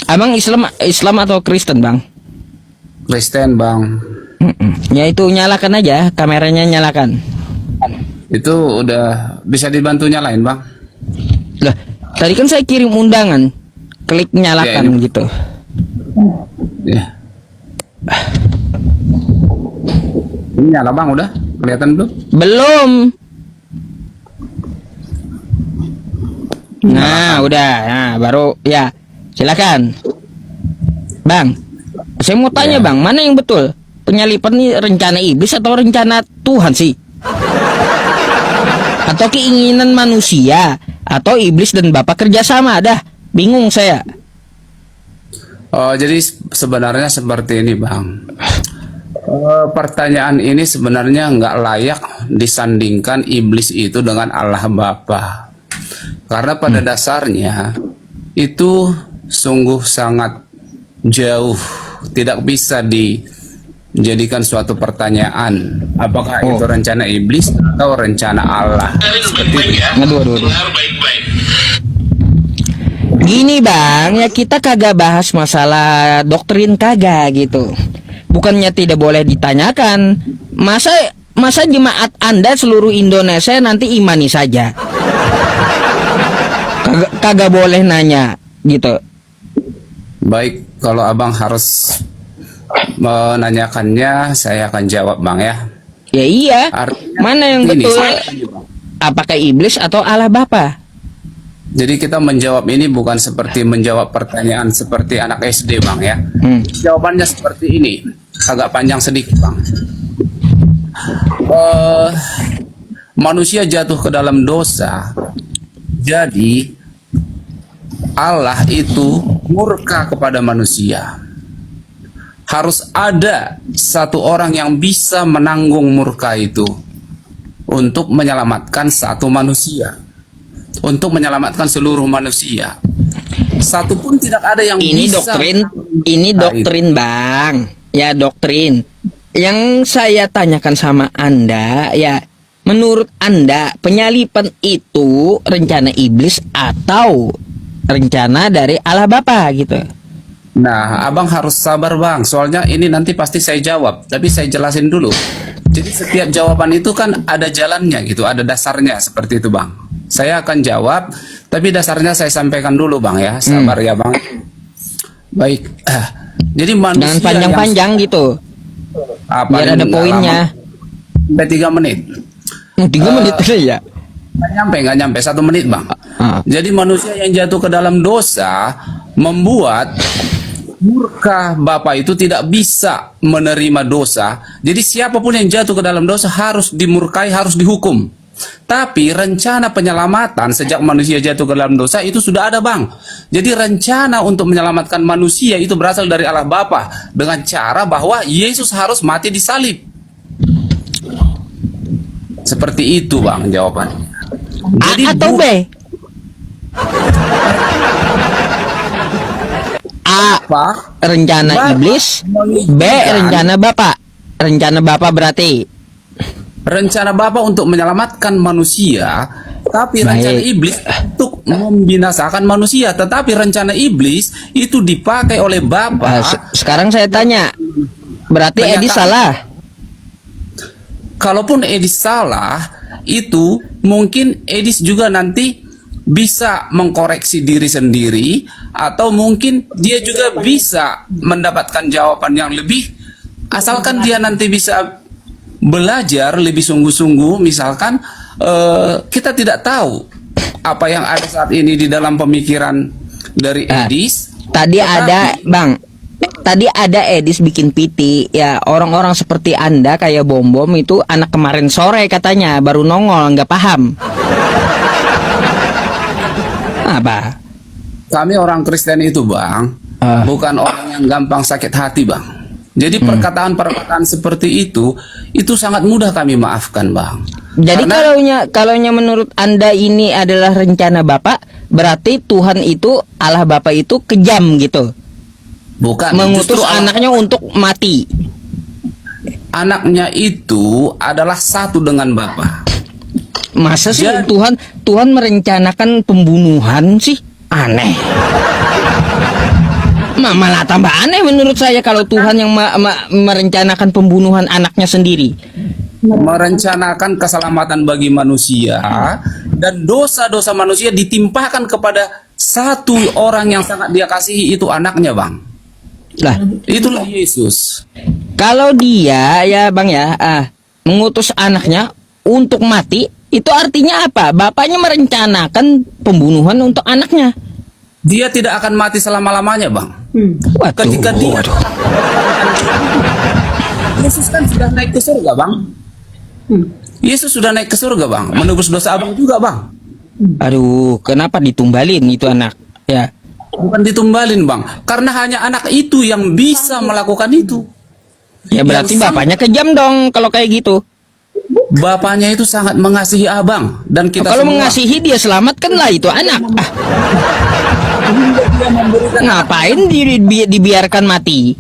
Abang Islam atau Kristen, Bang? Kristen, Bang. Ya itu nyalakan aja, kameranya nyalakan. Itu udah bisa dibantu nyalain, Bang. Lah, tadi kan saya kirim undangan. Klik nyalakan Ya, ini. gitu. Ya. Ini nyala, Bang, udah? Kelihatan belum? Belum. Nah, udah. Nah, baru ya. Silakan. Bang, saya mau tanya, Ya. Bang, mana yang betul? Penyalipan ini rencana iblis atau rencana Tuhan sih? Atau keinginan manusia? Atau iblis dan Bapak kerjasama? Dah, bingung saya. Oh, jadi sebenarnya seperti ini, Bang. Pertanyaan ini sebenarnya nggak layak disandingkan iblis itu dengan Allah Bapa. Karena pada dasarnya itu sungguh sangat jauh, tidak bisa dijadikan suatu pertanyaan apakah itu rencana iblis atau rencana Allah. Seperti itu. Aduh. Gini, Bang, ya kita kagak bahas masalah doktrin kagak gitu. Bukannya tidak boleh ditanyakan. Masa jemaat Anda seluruh Indonesia nanti imani saja. Kagak boleh nanya gitu. Baik, kalau abang harus menanyakannya, saya akan jawab, Bang, ya. Ya iya. Artinya Mana yang ini, betul? Bang. Apakah iblis atau Allah Bapa? Jadi kita menjawab ini bukan seperti menjawab pertanyaan seperti anak SD, Bang, ya. Jawabannya seperti ini, agak panjang sedikit, Bang. Manusia jatuh ke dalam dosa, jadi Allah itu murka kepada manusia. Harus ada satu orang yang bisa menanggung murka itu untuk menyelamatkan satu manusia, untuk menyelamatkan seluruh manusia. Satu pun tidak ada yang bisa. Ini doktrin, Bang. Ya, doktrin. Yang saya tanyakan sama Anda, ya, menurut Anda penyalipan itu rencana iblis atau rencana dari Allah Bapa gitu? Nah, abang harus sabar, Bang. Soalnya ini nanti pasti saya jawab, tapi saya jelasin dulu. Jadi setiap jawaban itu kan ada jalannya gitu, ada dasarnya seperti itu, Bang. Saya akan jawab, tapi dasarnya saya sampaikan dulu, Bang, ya. Sabar ya, Bang. Baik. Jadi manusia Jangan panjang-panjang gitu. Biar ada poinnya. Sampai 3 menit. 3 menit aja ya. Nggak nyampe 1 menit, Bang. Jadi manusia yang jatuh ke dalam dosa membuat murka Bapa itu tidak bisa menerima dosa. Jadi siapapun yang jatuh ke dalam dosa harus dimurkai, harus dihukum. Tapi rencana penyelamatan sejak manusia jatuh ke dalam dosa itu sudah ada, Bang. Jadi rencana untuk menyelamatkan manusia itu berasal dari Allah Bapa dengan cara bahwa Yesus harus mati di salib. Seperti itu, Bang, jawabannya. Jadi A atau B? A rencana iblis, B rencana Bapak. Rencana Bapak berarti rencana Bapa untuk menyelamatkan manusia, tapi rencana iblis untuk membinasakan manusia. Tetapi rencana iblis itu dipakai oleh Bapa. Sekarang saya tanya, berarti Edi salah? Kalaupun Edis salah, itu mungkin Edis juga nanti bisa mengkoreksi diri sendiri, atau mungkin dia juga bisa mendapatkan jawaban yang lebih, asalkan dia nanti bisa belajar lebih sungguh-sungguh. Misalkan kita tidak tahu apa yang ada saat ini di dalam pemikiran dari Edis. Tadi ada, Bang, tadi ada Edis bikin PT, ya orang-orang seperti Anda kayak Bom-Bom itu anak kemarin sore katanya, baru nongol, nggak paham. Apa? Kami orang Kristen itu, Bang, bukan orang yang gampang sakit hati, Bang. Jadi perkataan-perkataan seperti itu sangat mudah kami maafkan, Bang. Jadi kalaunya menurut Anda ini adalah rencana Bapak, berarti Tuhan itu, Allah Bapak itu kejam gitu. Bukan, mengutus anaknya untuk mati. Anaknya itu adalah satu dengan Bapa. Masa sih Jadi- Tuhan merencanakan pembunuhan sih? Aneh. Malah tambah aneh menurut saya kalau Tuhan yang merencanakan pembunuhan anaknya sendiri. Merencanakan keselamatan bagi manusia, dan dosa-dosa manusia ditimpahkan kepada satu orang yang sangat dia kasihi, itu anaknya, Bang. Lah, Itulah Yesus. kalau dia ya Bang ya, mengutus anaknya untuk mati, itu artinya apa? Bapaknya merencanakan pembunuhan untuk anaknya. Dia tidak akan mati selama-lamanya, Bang. Waduh, Ketika dia waduh. Yesus kan sudah naik ke surga, Bang. Yesus sudah naik ke surga, Bang. Menebus dosa Abang juga, Bang. Aduh, kenapa ditumbalin itu anak? Ya, Bukan ditumbalin, Bang. Karena hanya anak itu yang bisa melakukan itu. ya berarti Yang bapaknya kejam dong kalau kayak gitu. Bapaknya itu sangat mengasihi Abang dan kita Kalau semua. mengasihi dia selamatkanlah itu anak. Ngapain dibiarkan mati?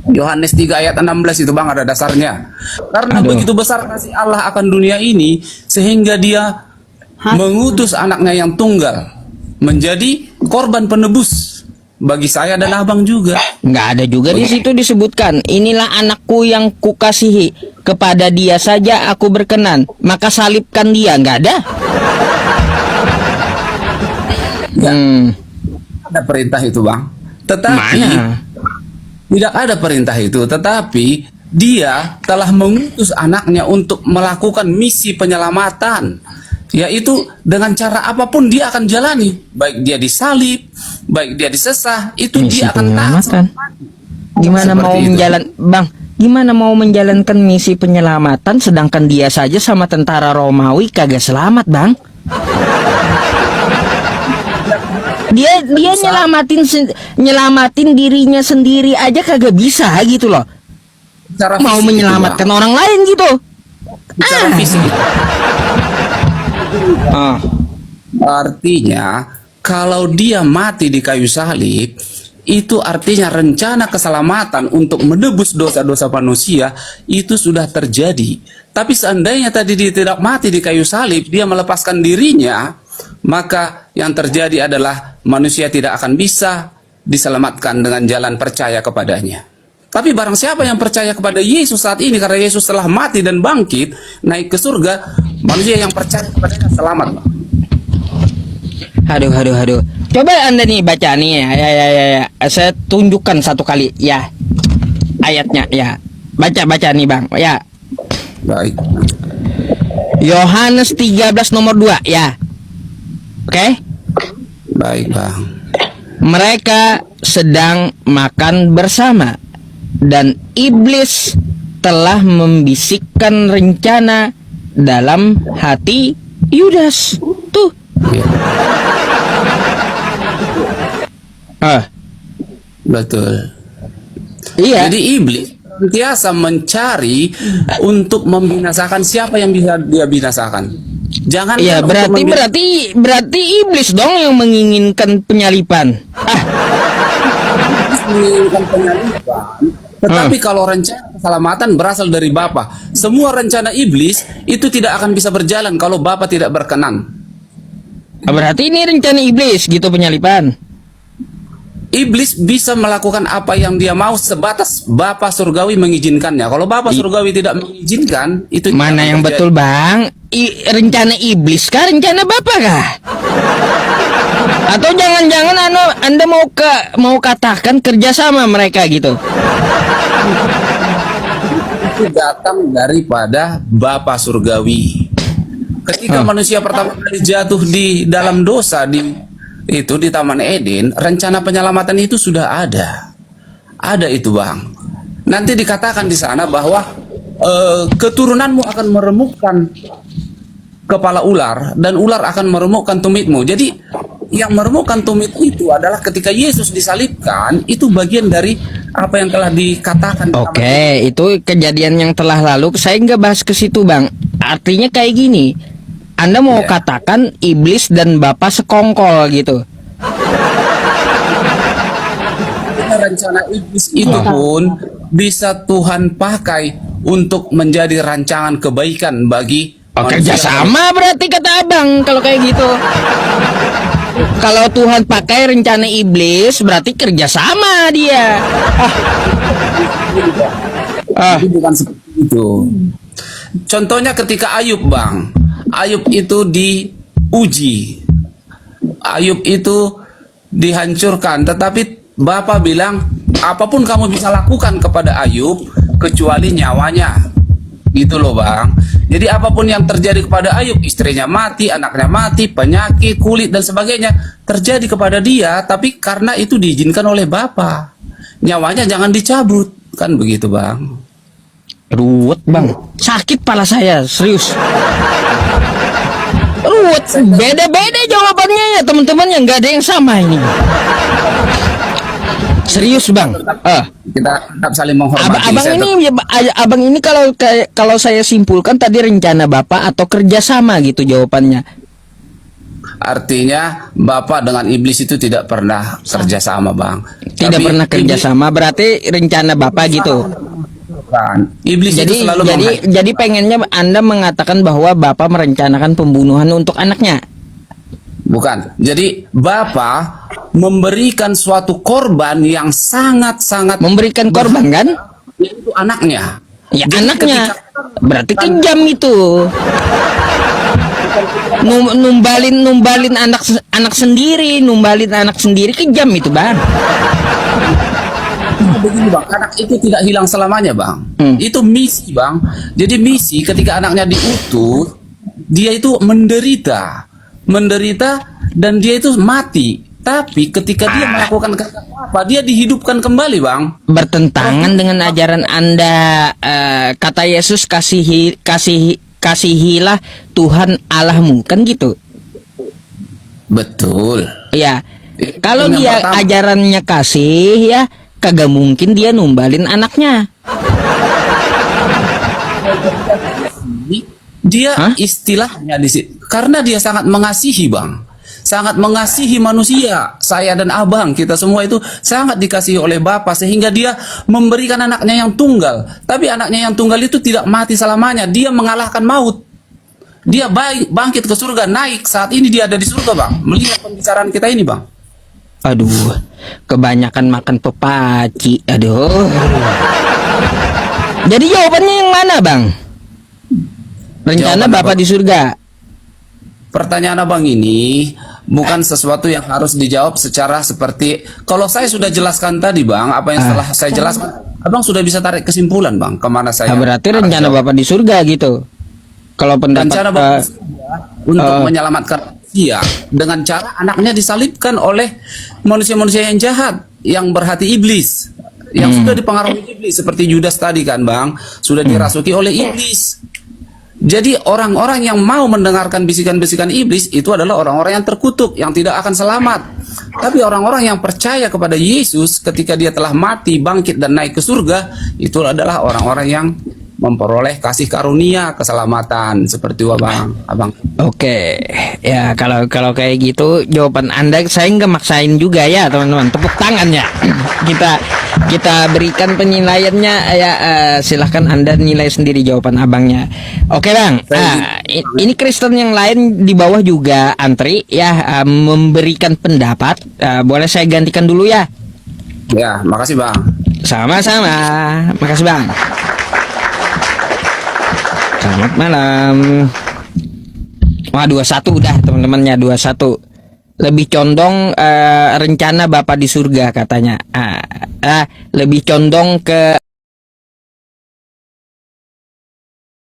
Yohanes 3 ayat 16 itu, Bang, ada dasarnya. Karena Aduh. begitu besar kasih Allah akan dunia ini, sehingga dia mengutus anaknya yang tunggal menjadi korban penebus bagi saya dan Abang juga. Nggak ada juga di situ disebutkan. Inilah anakku yang kukasihi, kepada dia saja aku berkenan, maka salibkan dia. Nggak ada. Ada perintah itu, Bang. Tetapi Mana? tidak ada perintah itu, tetapi dia telah mengutus anaknya untuk melakukan misi penyelamatan, yaitu dengan cara apapun dia akan jalani, baik dia disalib, baik dia disesah, itu Misi dia akan penyelamatan. Gimana Seperti mau itu. Bang? Gimana mau menjalankan misi penyelamatan sedangkan dia saja sama tentara Romawi kagak selamat, Bang? Dia nyelamatin dirinya sendiri aja kagak bisa gitu loh. Secara Mau fisik itu, menyelamatkan Bang. orang lain gitu. Secara fisik itu. Ah. Artinya kalau dia mati di kayu salib, itu artinya rencana keselamatan untuk menebus dosa-dosa manusia itu sudah terjadi. Tapi seandainya tadi dia tidak mati di kayu salib, dia melepaskan dirinya, maka yang terjadi adalah manusia tidak akan bisa diselamatkan dengan jalan percaya kepadanya. Tapi barang siapa yang percaya kepada Yesus saat ini, karena Yesus telah mati dan bangkit, naik ke surga, manusia yang percaya kepadanya selamat. Aduh. Coba Anda nih baca nih ya. Saya tunjukkan satu kali ya ayatnya ya. Baca nih Bang ya. Baik. Yohanes 13 nomor 2 ya. Oke? Baik, Bang. Mereka sedang makan bersama dan iblis telah membisikkan rencana dalam hati Yudas. Tuh. Ya, betul. Iya. Jadi iblis biasa mencari untuk membinasakan siapa yang bisa dia binasakan. Jangan Iya, berarti iblis dong yang menginginkan penyalipan. menginginkan penyalipan. Tetapi kalau rencana keselamatan berasal dari Bapa, semua rencana iblis itu tidak akan bisa berjalan kalau Bapa tidak berkenan. Berarti ini rencana iblis gitu penyalipan. Iblis bisa melakukan apa yang dia mau sebatas Bapa surgawi mengizinkannya. Kalau Bapa surgawi tidak mengizinkan, itu tidak Mana akan yang terjadi. betul Bang? Rencana iblis kah? Rencana Bapak kah? Atau jangan-jangan Anda mau katakan kerjasama mereka gitu? Itu datang daripada Bapa surgawi. Ketika manusia pertama kali jatuh di dalam dosa di Taman Eden, rencana penyelamatan itu sudah ada. Ada itu, Bang. Nanti dikatakan di sana bahwa keturunanmu akan meremukkan kepala ular dan ular akan meremukkan tumitmu. Jadi yang meremukkan tumit itu adalah ketika Yesus disalibkan, itu bagian dari apa yang telah dikatakan. Oke, itu kejadian yang telah lalu. Saya nggak bahas ke situ, Bang. Artinya kayak gini. Anda mau katakan iblis dan Bapak sekongkol gitu. Rencana iblis itu pun bisa Tuhan pakai untuk menjadi rancangan kebaikan bagi Oh, Manusia kerjasama berarti kata abang kalau kayak gitu. Kalau Tuhan pakai rencana iblis berarti kerjasama dia. Itu bukan seperti itu. Contohnya ketika Ayub, Bang. Ayub itu diuji. Ayub itu dihancurkan, tetapi Bapak bilang, apapun kamu bisa lakukan kepada Ayub kecuali nyawanya. Gitu loh, Bang. Jadi apapun yang terjadi kepada Ayub, istrinya mati, anaknya mati, penyakit, kulit dan sebagainya terjadi kepada dia, tapi karena itu diizinkan oleh Bapak. Nyawanya jangan dicabut, kan begitu, Bang. Ruwet bang, sakit pala saya, serius. Ruwet, beda-beda jawabannya ya teman-teman, yang nggak ada yang sama ini. Serius bang. Kita tetap saling menghormati. Abang ini kalau saya simpulkan tadi rencana bapak atau kerjasama gitu jawabannya. Artinya Bapak dengan iblis itu tidak pernah kerjasama, Bang. Tidak pernah kerjasama, berarti rencana bapak gitu. Iblis itu selalu jadi pengennya Anda mengatakan bahwa Bapak merencanakan pembunuhan untuk anaknya. Bukan. Jadi Bapak memberikan suatu korban yang sangat-sangat memberikan korban kan? Itu anaknya. Ya jadi anaknya. Berarti kejam itu. Numbalin anak sendiri, numbalin anak sendiri kejam itu, Bang. Begini, Bang, anak itu tidak hilang selamanya, Bang. Itu misi, Bang. Jadi misi ketika anaknya diutus, dia itu menderita dan dia itu mati. Tapi ketika dia melakukan apa, dia dihidupkan kembali, Bang. Bertentangan dengan ajaran Anda. Kata Yesus, kasihilah Tuhan Allahmu, kan gitu. Betul. Ya. Kalau dia ajarannya kasih ya, kagak mungkin dia numbalin anaknya. Dia istilahnya di situ karena dia sangat mengasihi, Bang. Sangat mengasihi manusia. Saya dan Abang, kita semua itu sangat dikasihi oleh Bapa sehingga dia memberikan anaknya yang tunggal. Tapi anaknya yang tunggal itu tidak mati selamanya. Dia mengalahkan maut. Dia bangkit ke surga, naik. Saat ini dia ada di surga, Bang. Melihat pembicaraan kita ini, Bang. Aduh, kebanyakan makan pepaci. Aduh. Jadi jawabannya yang mana, Bang? Rencana Bapak di surga. Pertanyaan Abang ini bukan sesuatu yang harus dijawab secara seperti kalau saya sudah jelaskan tadi, Bang, apa yang setelah saya jelaskan, Abang sudah bisa tarik kesimpulan, Bang, kemana saya. Berarti rencana Bapak di surga gitu. Kalau pendapat rencana Bapak untuk menyelamatkan manusia dengan cara anaknya disalibkan oleh manusia-manusia yang jahat, yang berhati iblis, yang sudah dipengaruhi iblis seperti Judas tadi kan, Bang, sudah dirasuki oleh iblis. Jadi orang-orang yang mau mendengarkan bisikan-bisikan iblis itu adalah orang-orang yang terkutuk, yang tidak akan selamat. Tapi orang-orang yang percaya kepada Yesus ketika dia telah mati, bangkit dan naik ke surga, itu adalah orang-orang yang memperoleh kasih karunia keselamatan seperti itu, Abang. Oke, ya kalau kayak gitu jawaban Anda saya nggak maksain juga ya teman-teman. Tepuk tangannya. kita berikan penilaiannya ya. Silahkan Anda nilai sendiri jawaban abangnya. Oke Bang. Ini Kristen yang lain di bawah juga antri ya memberikan pendapat. Boleh saya gantikan dulu ya? Ya, makasih Bang. Sama-sama. Makasih Bang. Selamat malam. Wah 21 udah teman-temannya 21. Lebih condong rencana Bapak di surga katanya. Lebih condong ke